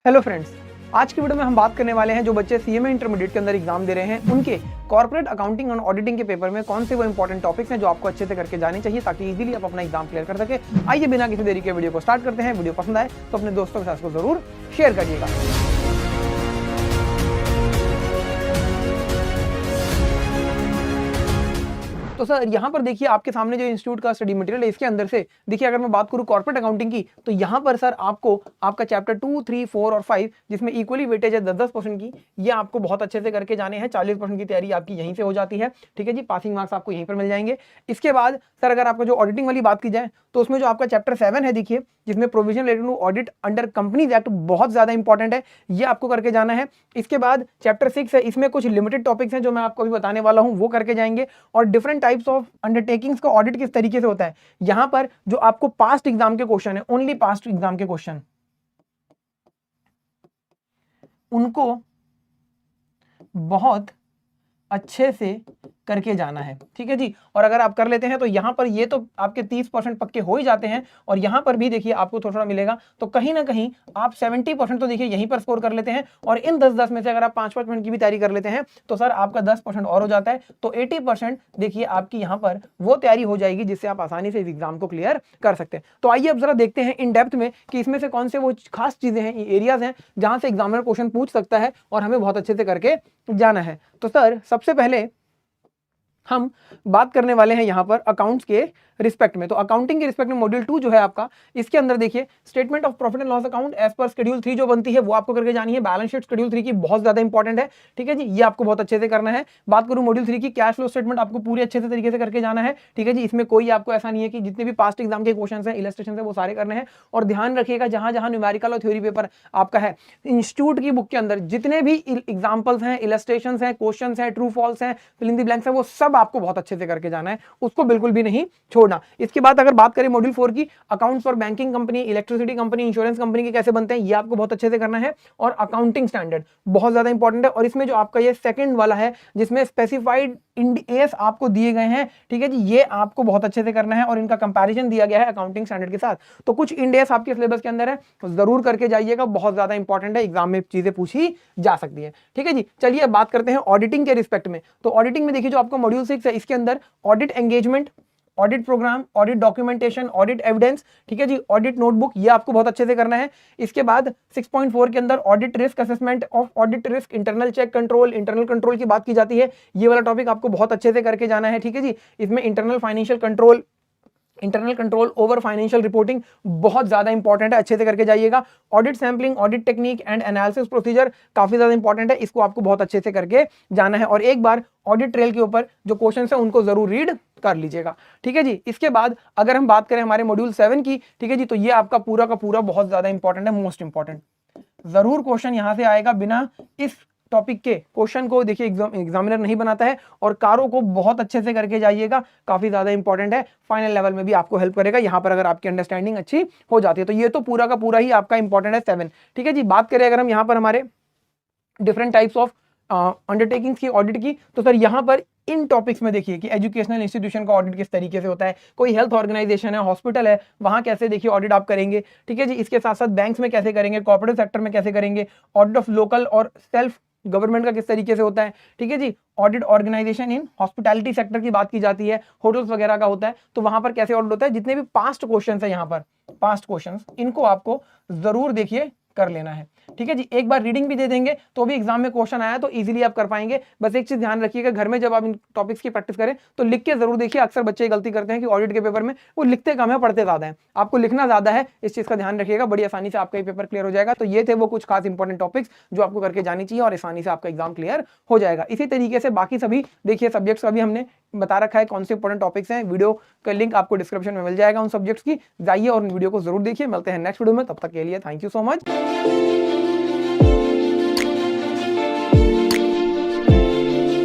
Hello friends, आज की video में हम बात करने वाले हैं जो बच्चे सीएमए इंटरमीडिएट के अंदर एग्जाम दे रहे हैं उनके कॉर्पोरेट अकाउंटिंग और ऑडिटिंग के पेपर में कौन से वो इंपॉर्टेंट टॉपिक्स हैं जो आपको अच्छे से करके जाने चाहिए ताकि इजीली आप अपना एग्जाम क्लियर कर सके। आइए बिना किसी देरी के वीडियो को स्टार्ट करते हैं। वीडियो पसंद आए तो अपने दोस्तों के साथ इसको जरूर शेयर करिएगा। तो सर यहाँ पर देखिए आपके सामने जो इंस्टीट्यूट का स्टडी मटेरियल है इसके अंदर से देखिए अगर मैं बात करूँ कॉर्पोरेट अकाउंटिंग की तो यहाँ पर सर आपको आपका चैप्टर 2, 3, 4 और 5 जिसमें इक्वली वेटेज है 10-10% की, ये आपको बहुत अच्छे से करके जाने हैं। 40% की तैयारी आपकी यहीं से हो जाती है। ठीक है जी, पासिंग मार्क्स आपको यहीं पर मिल जाएंगे। इसके बाद सर अगर आपका जो ऑडिटिंग वाली बात की जाए तो उसमें जो आपका चैप्टर 7 है देखिए जिसमें provision related to audit under Companies Act बहुत ज्यादा इंपॉर्टेंट है, ये आपको करके जाना है। इसके बाद चैप्टर 6 है, इसमें कुछ लिमिटेड टॉपिक्स हैं जो मैं आपको अभी बताने वाला हूं वो करके जाएंगे। और डिफरेंट टाइप्स ऑफ अंडरटेकिंग्स का ऑडिट किस तरीके से होता है, यहां पर जो आपको पास्ट एग्जाम के क्वेश्चन है, ओनली पास्ट एग्जाम के क्वेश्चन उनको बहुत अच्छे से करके जाना है। ठीक है जी, और अगर आप कर लेते हैं तो यहां पर ये तो आपके 30% पक्के हो ही जाते हैं और यहां पर भी देखिए आपको थोड़ा थोड़ा मिलेगा, तो कहीं ना कहीं आप 70% तो देखिए यहीं पर स्कोर कर लेते हैं। और इन 10-10 में से अगर आप 5-5% की भी तैयारी कर लेते हैं तो सर आपका 10% और हो जाता है, तो 80% देखिए आपकी यहां पर वो तैयारी हो जाएगी जिससे आप आसानी से इस एग्जाम को क्लियर कर सकते हैं। तो आइए अब जरा देखते हैं इन डेप्थ में कि इसमें से कौन से वो खास चीजें हैं, एरियाज हैं जहां से एग्जामिनर क्वेश्चन पूछ सकता है और हमें बहुत अच्छे से करके जाना है। तो सर सबसे पहले हम बात करने वाले हैं यहां पर अकाउंट्स के रिस्पेक्ट में। तो अकाउंटिंग के रिस्पेक्ट में मॉड्यूल 2 जो है आपका, इसके अंदर देखिए statement of profit and loss account as per schedule 3 जो बनती है वो आपको करके जानी है। बैलेंस शीट शेड्यूल 3 की बहुत ज्यादा इंपॉर्टेंट है। ठीक है जी, ये आपको बहुत अच्छे से करना है। बात करूं मॉड्यूल 3 की, कैश फ्लो स्टेटमेंट आपको पूरी अच्छे से तरीके से करके जाना है। ठीक है जी, इसमें कोई आपको ऐसा नहीं है कि जितने भी पास्ट एग्जाम के क्वेश्चन है, इलस्ट्रेशन है, वो सारे करने हैं। और ध्यान रखिएगा जहां जहां न्यूमेरिकल और थ्योरी पेपर आपका है, इंस्टीट्यूट की बुक के अंदर जितने भी एग्जाम्पल्स हैं, इलस्ट्रेशन है, क्वेश्चन है, ट्रू फॉल्स है, फिल इन द ब्लैंक्स है, वो सब आपको बहुत अच्छे से करके जाना है, उसको बिल्कुल भी नहीं छोड़ना। इसके बाद अगर बात करें मॉड्यूल 4 की, accounts for banking company, electricity company, insurance company के कैसे बनते हैं, ये आपको बहुत अच्छे से करना है। और अकाउंटिंग स्टैंडर्ड बहुत ज्यादा इंपॉर्टेंट है। और इसमें जो आपका ये सेकंड वाला है जिसमें स्पेसिफाइड इंड एस आपको दिए गए हैं, ठीक है जी, ये आपको बहुत अच्छे से करना है और इनका कंपैरिजन दिया गया है अकाउंटिंग स्टैंडर्ड के साथ। तो कुछ इंड एस आपके सिलेबस के अंदर है, तो जरूर करके जाइएगा, बहुत ज्यादा इंपॉर्टेंट है, एग्जाम में चीजें पूछी जा सकती है। ठीक है जी, चलिए अब बात करते हैं ऑडिटिंग के रिस्पेक्ट में। तो ऑडिटिंग में देखिए जो आपका मॉड्यूल 6 है इसके अंदर audit engagement, audit programme, audit documentation, audit evidence, ठीक है जी, ऑडिट नोटबुक, ये आपको बहुत अच्छे से करना है। इसके बाद 6.4 के अंदर audit risk assessment of audit risk, internal check control, internal control की बात की जाती है, ये वाला टॉपिक आपको बहुत अच्छे से करके जाना है। ठीक है जी, इसमें internal financial control, internal control over financial reporting बहुत ज्यादा इंपॉर्टेंट है, अच्छे से करके जाइएगा। Audit sampling, audit technique and analysis procedure काफी ज्यादा इंपॉर्टेंट है, इसको आपको बहुत अच्छे से करके जाना है। और एक बार ऑडिट ट्रेल के ऊपर जो क्वेश्चन है उनको जरूर रीड कर लीजिएगा। ठीक है जी, इसके बाद अगर हम बात करें हमारे मॉड्यूल 7 की, ठीक है जी, तो ये आपका पूरा का पूरा बहुत ज्यादा इंपॉर्टेंट है, मोस्ट इंपॉर्टेंट। जरूर क्वेश्चन यहां से आएगा, बिना इस टॉपिक के क्वेश्चन को देखिए एग्जामिनर नहीं बनाता है। और कारों को बहुत अच्छे से करके जाइएगा, काफी ज्यादा इंपॉर्टेंट है, फाइनल लेवल में भी आपको हेल्प करेगा यहां पर अगर आपकी अंडरस्टैंडिंग अच्छी हो जाती है। तो ये तो पूरा का पूरा ही आपका इंपॉर्टेंट है 7। ठीक है जी, बात करें अगर हम यहां पर हमारे डिफरेंट टाइप्स ऑफ अंडरटेकिंग्स की ऑडिट की, तो सर यहां पर इन टॉपिक्स में देखिए कि एजुकेशनल इंस्टीट्यूशन का ऑडिट किस तरीके से होता है, कोई हेल्थ ऑर्गेनाइजेशन है, हॉस्पिटल है, वहां कैसे देखिए ऑडिट आप करेंगे। ठीक है जी, इसके साथ साथ बैंक्स में कैसे करेंगे, कॉर्पोरेट सेक्टर में कैसे करेंगे, ऑडिट ऑफ लोकल और सेल्फ गवर्नमेंट का किस तरीके से होता है। ठीक है जी, audit organisation in hospitality sector की बात की जाती है, होटल्स वगैरह का होता है, तो वहां पर कैसे ऑडिट होता है। जितने भी पास्ट क्वेश्चंस है यहाँ पर, पास्ट क्वेश्चंस, इनको आपको जरूर देखिए कर लेना है। ठीक है जी, एक बार रीडिंग भी दे देंगे तो भी एग्जाम में क्वेश्चन आया तो इजीली आप कर पाएंगे। बस एक चीज ध्यान रखिएगा, घर में जब आप इन टॉपिक्स की प्रैक्टिस करें तो लिख के जरूर देखिए। अक्सर बच्चे गलती करते हैं कि ऑडिट के पेपर में वो लिखते कम है, पढ़ते ज्यादा है, आपको लिखना ज्यादा है, इस चीज का ध्यान रखिएगा, बड़ी आसानी से आपका ये पेपर क्लियर हो जाएगा। तो ये थे वो कुछ खास इंपॉर्टेंट टॉपिक्स जो आपको करके जानी चाहिए और आसानी से आपका एग्जाम क्लियर हो जाएगा। इसी तरीके से बाकी सभी देखिए सब्जेक्ट्स का भी हमने बता रखा है कौन से इंपॉर्टेंट टॉपिक्स हैं, वीडियो का लिंक आपको डिस्क्रिप्शन में मिल जाएगा उन सब्जेक्ट्स की, जाइए और वीडियो को जरूर देखिए। मिलते हैं नेक्स्ट वीडियो में, तब तक के लिए थैंक यू सो मच।